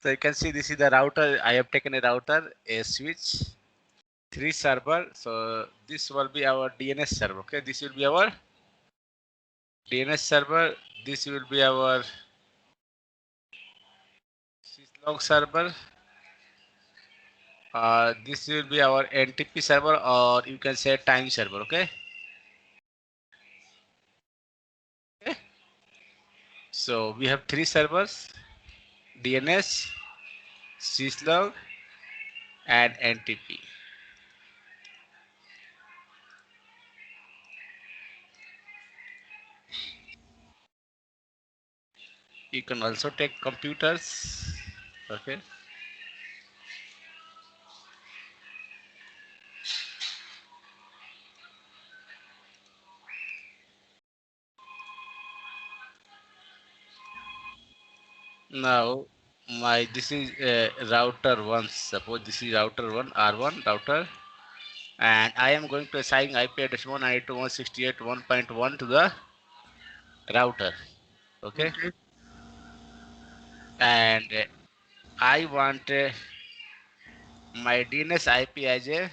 So you can see this is the router. I have taken a router, a switch, 3 server. So this will be our DNS server. Okay, this will be our DNS server. This will be our syslog server. This will be our NTP server, or you can say time server. Okay. Okay. So we have 3 servers: DNS, syslog, and NTP. You can also take computers. Okay. Now my this is router 1. Suppose this is router 1, R1 router, and I am going to assign IP address 192.168.1.1 to the router. Okay. Okay. And I want my DNS IP as a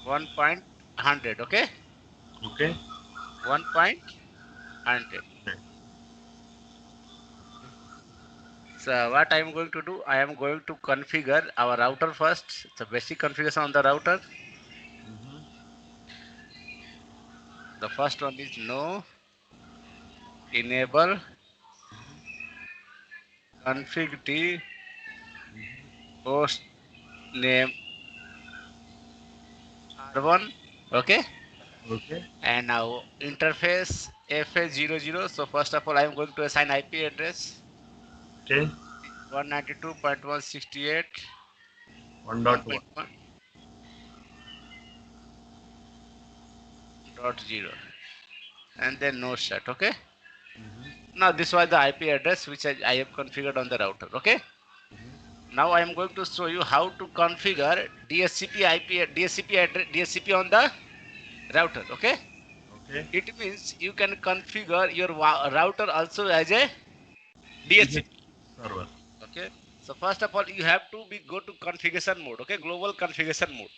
1.100. Okay. Okay. 1.100. So what I am going to do, I am going to configure our router first. The basic configuration on the router. Mm-hmm. The first one is no enable config t host name R1. Okay. Okay. And now interface FA00. So first of all, I am going to assign IP address Okay. 1.1. 192.168.1.1.0, and then no shut. Okay. Mm-hmm. Now this was the IP address which I have configured on the router. Okay. Now I am going to show you how to configure DSCP IP DSCP address DSCP on the router. Okay. Okay. It means you can configure your router also as a DHCP. DHCP server. Okay. So first of all, you have to be go to configuration mode. Okay, global configuration mode.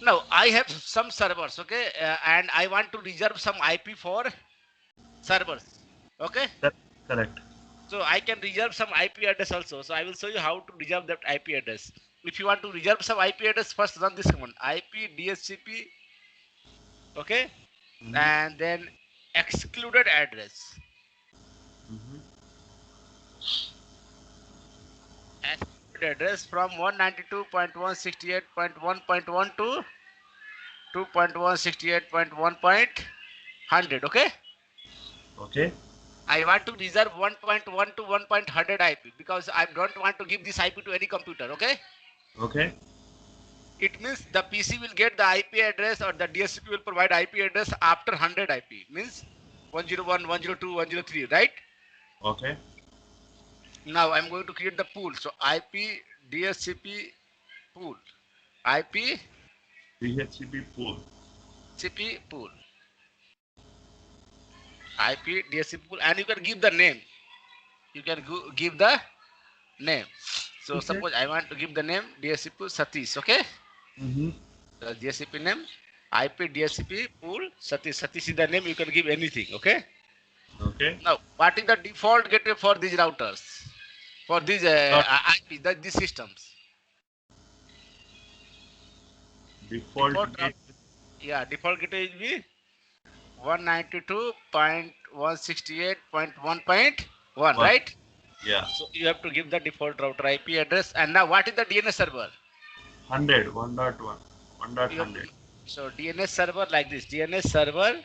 Now I have some servers. Okay, and I want to reserve some IP for servers. Okay. That correct. So I can reserve some IP address also. So I will show you how to reserve that IP address. If you want to reserve some IP address, first run this command: IP DHCP. Okay, Mm-hmm. and then excluded address. Mm-hmm. Excluded address from 192.168.1.1 to 2.168.1.100. Okay. Okay. I want to reserve 1.1 to 1.100 IP because I don't want to give this IP to any computer. Okay. Okay. It means the PC will get the IP address, or the DSCP will provide IP address after 100 IP. Means 101, 102, 103, right? Okay. Now I'm going to create the pool. So IP DSCP pool. IP DHCP pool. CP pool. IP DSCP pool, and you can give the name. You can give the name. So Okay. suppose I want to give the name DSCP pool Satish. Okay. Mm-hmm. The DSCP name IP DSCP pool Satish. Satish is the name. You can give anything. Okay. Okay. Now, what is the default gateway for these routers? For these Dot IP, these systems? default Default route, gate. yeah, default gateway will be 192.168.1.1, One. right? Yeah. So you have to give the default router IP address. And now what is the DNS server? 100. 1.1. You have to 1.100. give, so DNS server like this, DNS server,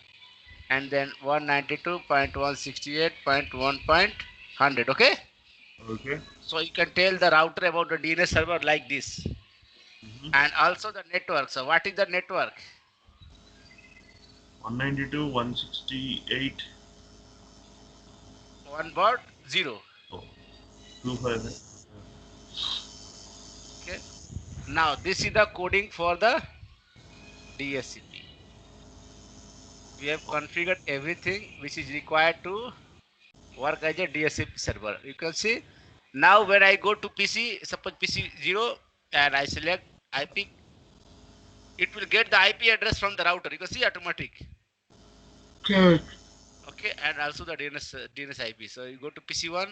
and then 192.168.1.100. Okay. Okay. So you can tell the router about the DNS server like this. Mm-hmm. And also the network. So what is the network? 192. 168. One baud zero. Oh, 200. Okay. Now this is the coding for the DSCP. We have configured everything which is required to work as a DSCP server. You can see now when I go to PC, suppose PC 0 and I select IP, it will get the IP address from the router. You can see automatic. Okay. Okay, and also the DNS IP. So you go to PC1,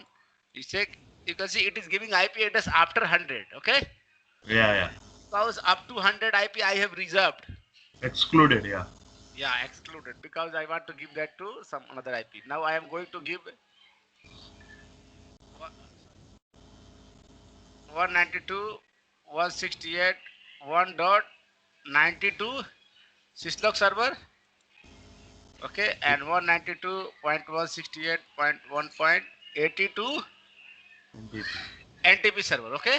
you check, you can see it is giving IP address after 100. Okay, Yeah, yeah. because up to 100 IP I have reserved. Excluded, yeah. Yeah, excluded because I want to give that to some another IP. Now I am going to give 192.168.1.92 syslog server. Okay, and 192.168.1.82 NTP. NTP server. Okay,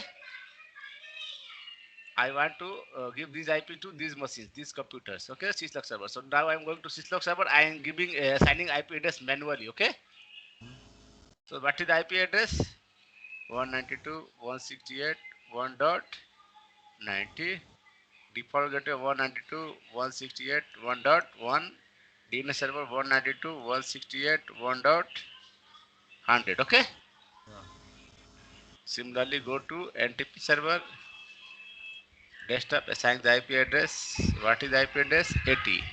I want to give this IP to these machines, these computers. Okay, syslog server. So now I'm going to syslog server. I am giving assigning IP address manually. Okay, so what is the IP address? 192.168.1.90. Default gateway 192.168.1.1. DNS server 192.168.1.100. Okay. Yeah. Similarly, go to NTP server desktop, assign the IP address. What is the IP address? 80.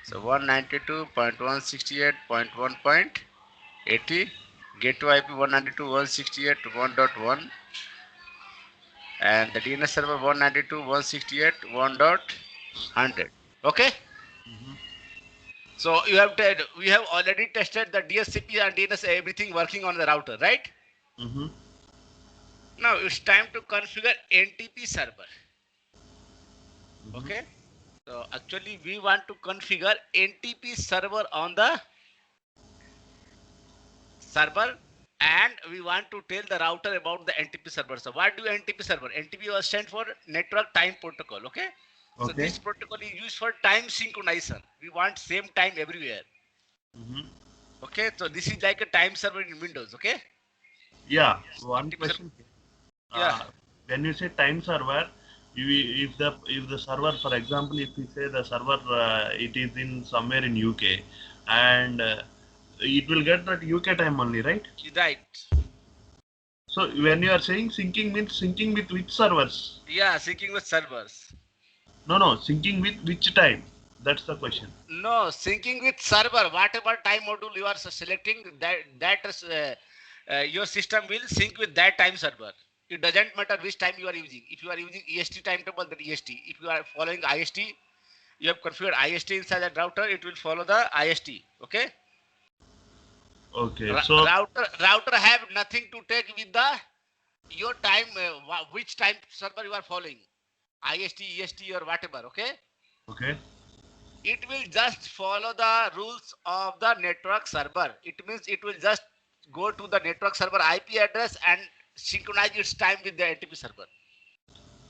So 192.168.1.80. Get to IP 192.168.1.1 and the DNS server 192.168.1.100. Okay. Mm-hmm. So we have already tested the DSCP and DNS everything working on the router, right? Mm-hmm. Now it's time to configure NTP server. Mm-hmm. Okay. So actually we want to configure NTP server on the server and we want to tell the router about the NTP server. So what do NTP server? NTP was stand for Network Time Protocol. Okay. So Okay. this protocol is used for time synchronization. We want same time everywhere. Mm-hmm. Okay. So this is like a time server in Windows. Okay. Yeah. One NTP server. question. Yeah. When you say time server, if the server, for example, if we say the server it is in somewhere in UK, and it will get that UK time only, right? Right. So when you are saying syncing means syncing with which servers? Yeah. Syncing with servers. No, no, syncing with which time? That's the question. No, syncing with server. Whatever time module you are selecting, that is, your system will sync with that time server. It doesn't matter which time you are using. If you are using EST timetable, then EST. If you are following IST, you have configured IST inside that router. It will follow the IST. Okay. Okay, so Router have nothing to take with the your time. Which time server you are following, IST, EST, or whatever. Okay. okay, It will just follow the rules of the network server. It means it will just go to the network server IP address and synchronize its time with the NTP server.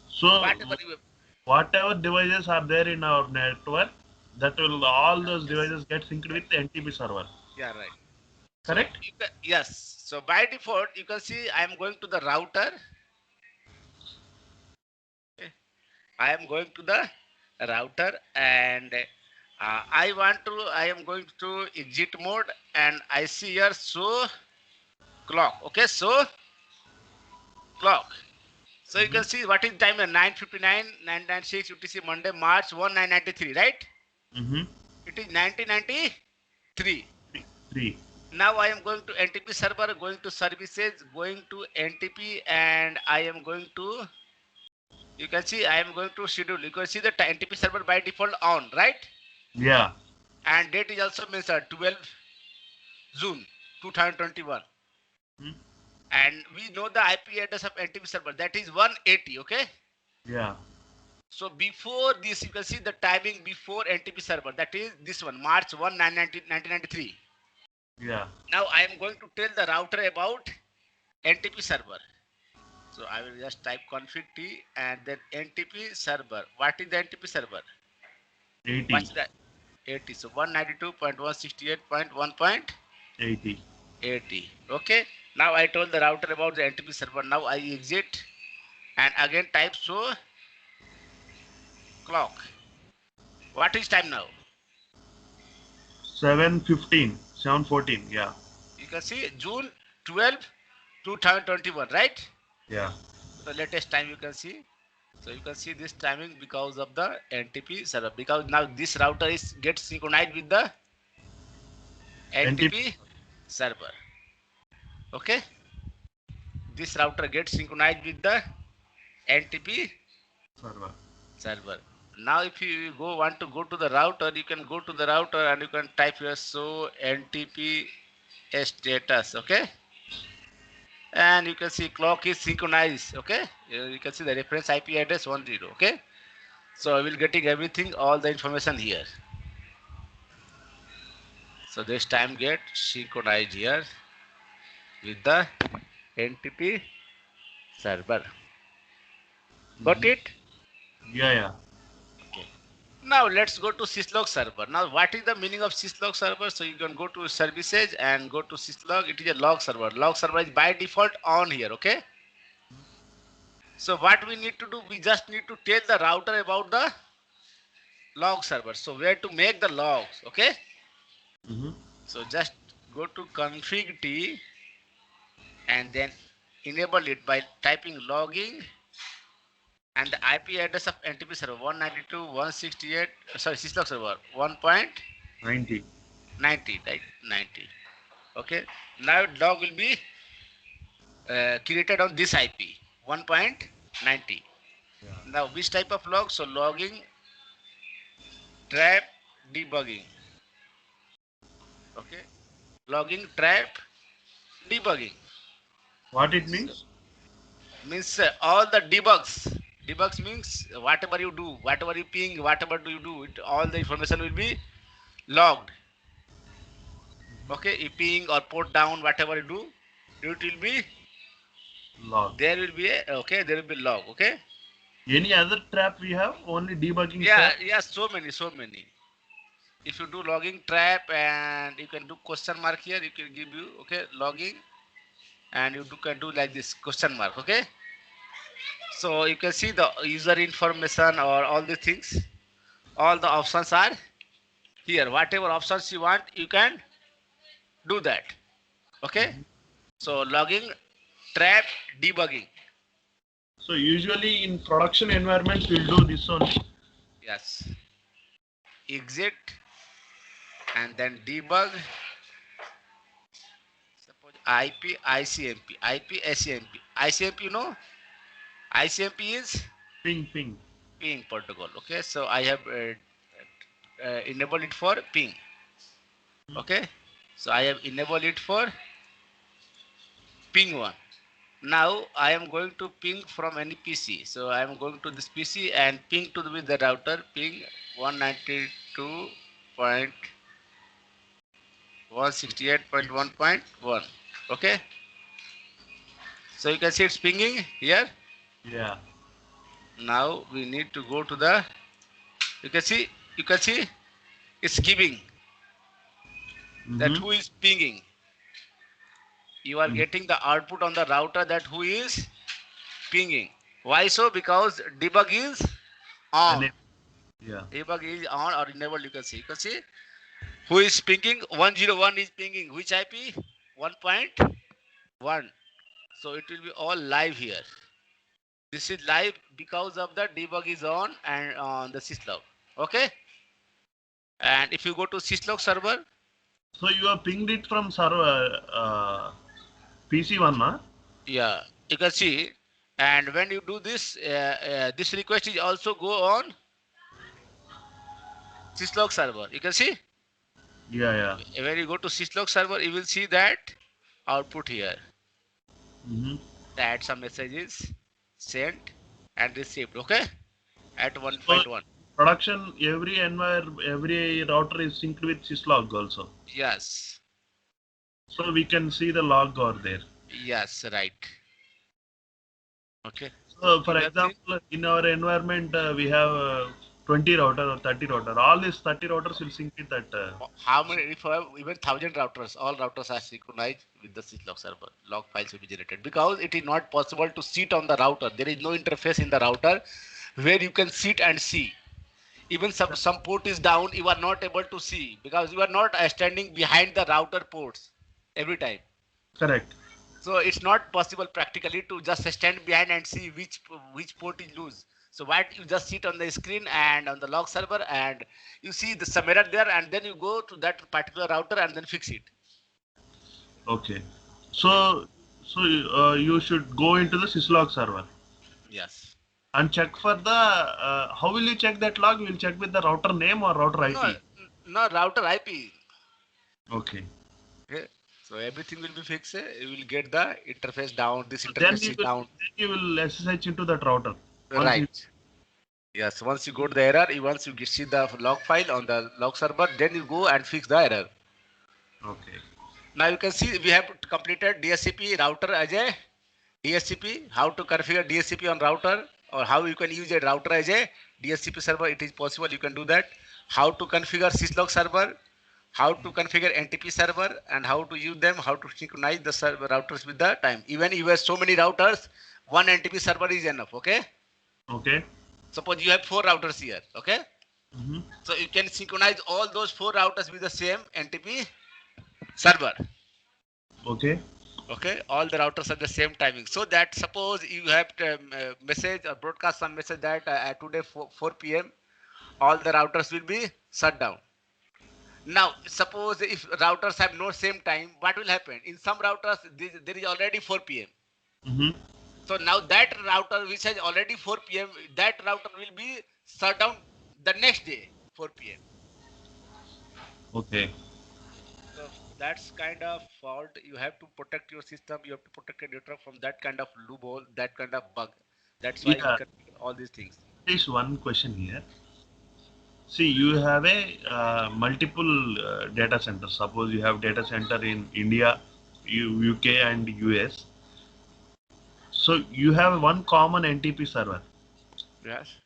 so Whatever you have. whatever devices are there in our network, that will all those Yes. devices get synced with the NTP server. Yeah, right. So Correct? yes. So by default, you can see I am going to the router. Okay. I am going to the router and I am going to exit mode and I see here show clock. Okay, so clock. So you Mm-hmm. can see what is time 9:59, 996 UTC Monday, March 1, 1993, right? Mm-hmm. It is 1993. Three. Now I am going to NTP server, going to services, going to NTP, and I am going to, you can see I am going to schedule. You can see the NTP server by default on, right? Yeah. And date is also mentioned 12 June 2021. Hmm. And we know the IP address of NTP server, that is 180, okay? Yeah. So before this, you can see the timing before NTP server. That is this one, March 1, 1993. Yeah. Now I am going to tell the router about NTP server. So I will just type config t and then NTP server. What is the NTP server? 80. What's that? 80. So 192.168.1.80. 80. Okay. Now I told the router about the NTP server. Now I exit and again type show clock. What is time now? 7:15. 7:14. Yeah. You can see June 12, 2021, right? Yeah. The latest time you can see. So you can see this timing because of the NTP server. Because now this router is gets synchronized with the NTP NTP server. Okay, this router gets synchronized with the NTP server. server. Now if you want to go to the router, you can go to the router and you can type here so NTP status. Okay, and you can see clock is synchronized. Okay, you can see the reference IP address 10. Okay, so I will getting everything, all the information here. So this time get synchronized here with the NTP server. Got Mhm. it? Yeah, yeah. Okay. Now let's go to syslog server. Now what is the meaning of syslog server? So you can go to services and go to syslog. It is a log server. Log server is by default on here. Okay. So what we need to do, we just need to tell the router about the log server. So where to make the logs. Okay. Mm-hmm. So just go to config t and then enable it by typing logging and the IP address of NTP server 192.168, sorry, syslog server 1.90, 90. right? 90. Okay. Now log will be created on this IP 1.90. Yeah. Now which type of log? So logging, trap, debugging. Okay. Logging, trap, debugging. What it So means? means all the debugs. Debugs means whatever you do, whatever you ping, whatever do you do, it, all the information will be logged. Okay, if ping or put down, whatever you do, it will be, Log. there will be a, okay, there will be log. Okay. Any other trap we have? Only debugging Yeah, trap? yeah, so many, so many. If you do logging trap and you can do question mark here, you can give you, okay, logging, and you can do like this question mark. Okay. So you can see the user information or all the things, all the options are here. Whatever options you want, you can do that. Okay. Mhm. So logging, trap, debugging. So usually in production environments we'll do this only. Yes. Exit and then debug. Suppose IP ICMP, IP SCMP. ICMP, you know, ICMP is Ping, ping. ping protocol. Okay, so I have enabled it for ping. Okay, so I have enabled it for ping one. Now I am going to ping from any PC. So I am going to this PC and ping to with the router ping 192.168.1.1. Okay, so you can see it's pinging here. Yeah. Now we need to go to the, you can see, you can see it's giving that Mm-hmm. who is pinging. You are getting the output on the router that who is pinging. Why so? Because debug is on. And yeah. Debug is on or enabled. You can see. You can see who is pinging. 101 is pinging. Which IP? 1.1. So it will be all live here. This is live because of the debug is on and on the syslog. Okay. And if you go to syslog server, So you have pinged it from server PC one, huh? yeah, you can see. And when you do this, this request is also go on syslog server. You can see Yeah, yeah. when you go to syslog server, you will see that output here. Mm-hmm. That some messages sent and received. Okay, at So 1.1. production every router is synced with syslog also. Yes, So we can see the log over there. yes, right. Okay, So you for have seen. example, in our environment we have 20 router or 30 router. All these 30 routers will sync with that. How many, if I have even 1,000 routers, all routers are synchronized with the syslog server. Log files will be generated because it is not possible to sit on the router. There is no interface in the router where you can sit and see. Even some port is down, you are not able to see because you are not standing behind the router ports. every time. Correct. So it's not possible practically to just stand behind and see which port is loose. So what you just sit on the screen and on the log server and you see the some error there and then you go to that particular router and then fix it. Okay. So you should go into the syslog server Yes. and check for the. How will you check that log? You will check with the router name or router No, IP. no router IP. Okay. Okay. So everything will be fixed. You will get the interface down. This Then interface you is will down. then you will SSH into that router. Once you Right. Yes. Once you go to the error, once you see the log file on the log server, then you go and fix the error. okay. Now you can see we have completed DSCP router as a DSCP. How to configure DSCP on router or how you can use a router as a DSCP server. It is possible. You can do that. How to configure syslog server, how to configure NTP server, and how to use them. How to synchronize the server routers with the time. Even if you have so many routers, one NTP server is enough. Okay. Okay. Suppose you have 4 routers here. Okay. Hmm. So you can synchronize all those 4 routers with the same NTP server. Okay. Okay, all the routers at the same timing, so that suppose you have to message or broadcast some message that at today 4 p.m. all the routers will be shut down. Now suppose if routers have no same time, what will happen? In some routers there is already 4 p.m. Hmm. So now that router which has already 4 p.m. that router will be shut down the next day 4 p.m. Okay. So that's kind of fault. You have to protect your system. You have to protect your network from that kind of loophole, that kind of bug. That's why we Yeah. configure all these things. There's one question here. See, you have a multiple data centers. Suppose you have data center in India, UK, and US. So you have one common NTP server, Yes.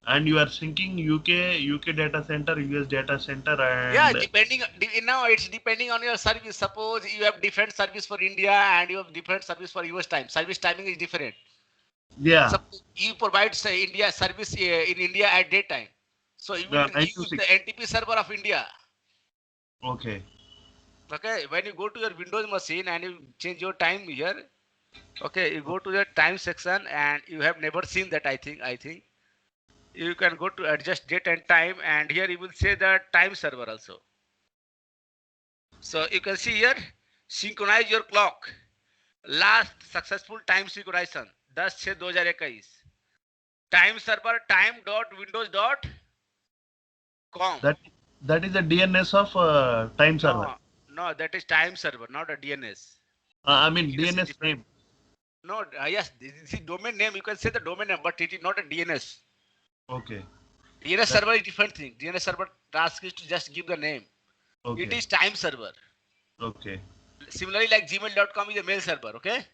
and you are syncing UK data center, US data center, Yeah, and now it's depending on your service. Suppose you have different service for India and you have different service for US time. Service timing is different. yeah, Suppose you provide say India service in India at daytime. So you will the nine to use six. the NTP server of India. Okay, Okay, when you go to your Windows machine and you change your time here, okay, you go to the time section and you have never seen that. I think you can go to adjust date and time and here you will say the time server also. So you can see here synchronize your clock. Last successful time synchronization 10/6/2021. Time server time.windows.com. that that is the DNS of time server. No, no, that is time server, not a DNS. I mean DNS is DNS different. name. No, yes, this is the domain name. You can say the domain name, but it is not a DNS. Okay, DNS that server is different thing. DNS server task is to just give the name. It okay, is time server. okay, Similarly, like gmail.com is a mail server, okay?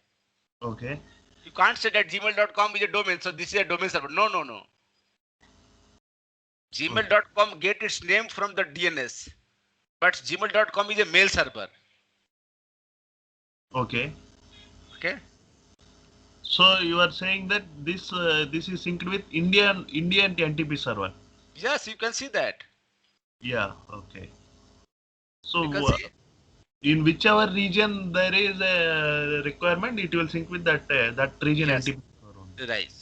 okay, You can't say that gmail.com is a domain, so this is a domain server. No, no, no. okay, Gmail.com get its name from the DNS, but gmail.com is a mail server, okay. okay? So you are saying that this is synced with Indian NTP server. Yes, you can see that. Yeah. Okay. You can So see, in whichever region there is a requirement, it will sync with that region yes, NTP server only. right.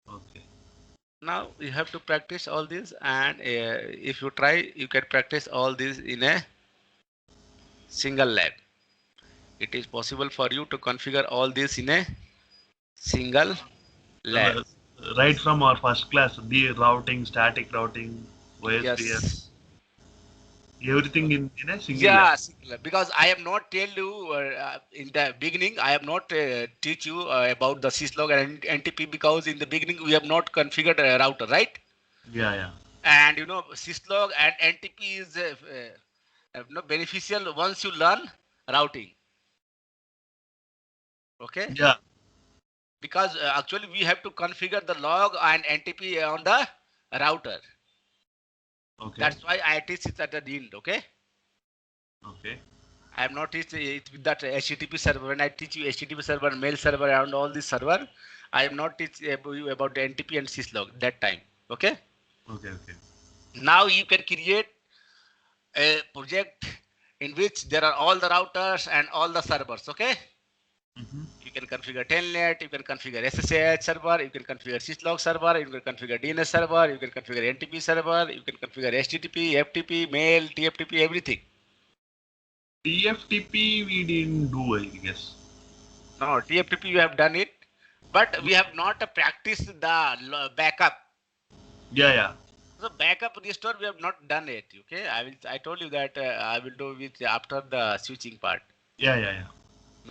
Okay. Now you have to practice all this, and if you try, you can practice all this in a single lab. It is possible for you to configure all this in a single lab. Uh, right from our first class, the routing, static routing, OSPF, Yes. everything in a single lab. Yeah, singular. Because I have not tell you in the beginning. I have not teach you about the syslog and NTP because in the beginning we have not configured a router, right? Yeah, yeah, And you know syslog and NTP is beneficial once you learn routing. Okay, yeah. because actually we have to configure the log and NTP on the router. Okay, That's why I teach it at the end. Okay. okay, I have not teach it with that HTTP server. When I teach you HTTP server, mail server, and all this server, I have not teach you about the NTP and syslog that time. Okay. okay, okay. Now you can create a project in which there are all the routers and all the servers. Okay. Mhm. You can configure telnet, you can configure SSH server, you can configure syslog server, you can configure DNS server, you can configure NTP server, you can configure HTTP, FTP, mail, TFTP, everything. TFTP we didn't do, I guess. No, TFTP you have done it, but we have not practiced the backup. Yeah, yeah. So backup restore we have not done it. Okay, I told you that I will do it after the switching part. Yeah, yeah, yeah.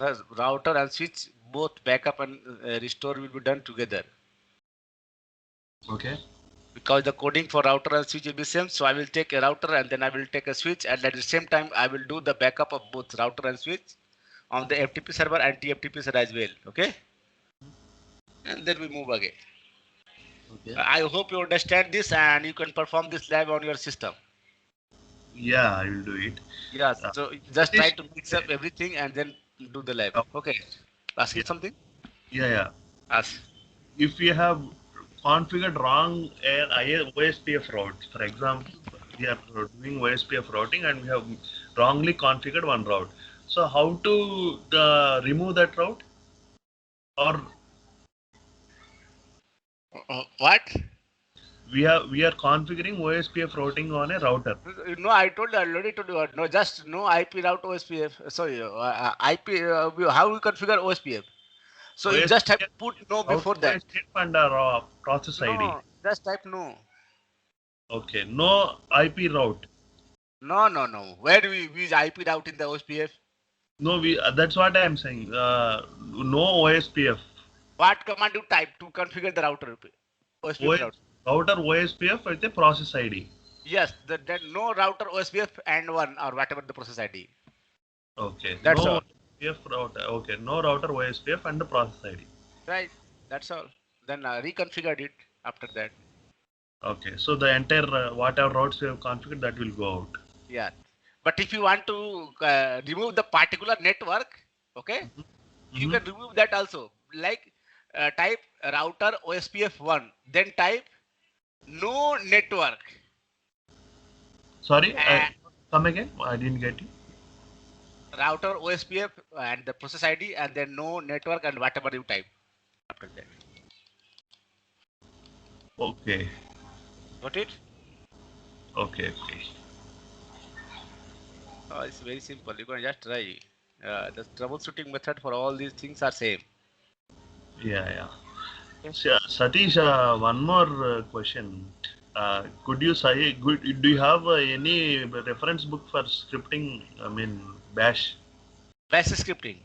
The router and switch both backup and restore will be done together. Okay. Because the coding for router and switch will be same, so I will take a router and then I will take a switch, and at the same time I will do the backup of both router and switch on the FTP server and TFTP server as well. Okay, and then we move again. Okay. I hope you understand this and you can perform this lab on your system. Yeah, I will do it. Yes, Uh, so just try Satish, to mix up everything and then do the lab. uh, Okay, asking yeah, something? yeah, yeah. Ask. If you have configured wrong OSPF route, for example, we are doing OSPF routing and we have wrongly configured one route. So how to remove that route? Or What? we are configuring OSPF routing on a router. No, I told you, I already told you. No, just no IP route OSPF. Sorry, IP. How we configure OSPF? So you just have to OSPF put no route before that. OSPF and process ID. No, just type no. Okay, no IP route. No, no, no. Where do we use IP route in the OSPF? No, we. That's what I am saying. No OSPF. What command you type to configure the router? OSPF OS, route. router OSPF with a process ID. Yes, that no router OSPF and one or whatever the process ID. Okay, That's no all. OSPF router. Okay, no router OSPF and the process ID. Right. That's all. Then reconfigured it after that. Okay, so the entire whatever routes you have configured that will go out. Yeah. But if you want to remove the particular network, okay, you Mhm. can remove that also. Like type router OSPF1, then type no network. Sorry, And come again. I didn't get you. router OSPF and the process ID, and then no network and whatever you type after that. Okay, Got it? okay, okay. Oh, it's very simple. You can just try. The troubleshooting method for all these things are same. Yeah, yeah. Okay. Satish, one more question. Could you say, do you have any reference book for scripting? I mean, Bash. Bash scripting.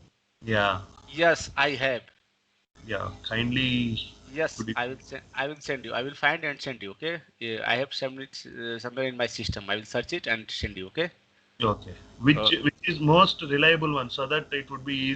Yeah, Yes, I have. yeah. Kindly, Yes, could you? I will send. I will send you. I will find and send you. Okay. Yeah, I have some it somewhere in my system. I will search it and send you. Okay. Okay. Uh, Which is most reliable one, so that it would be easy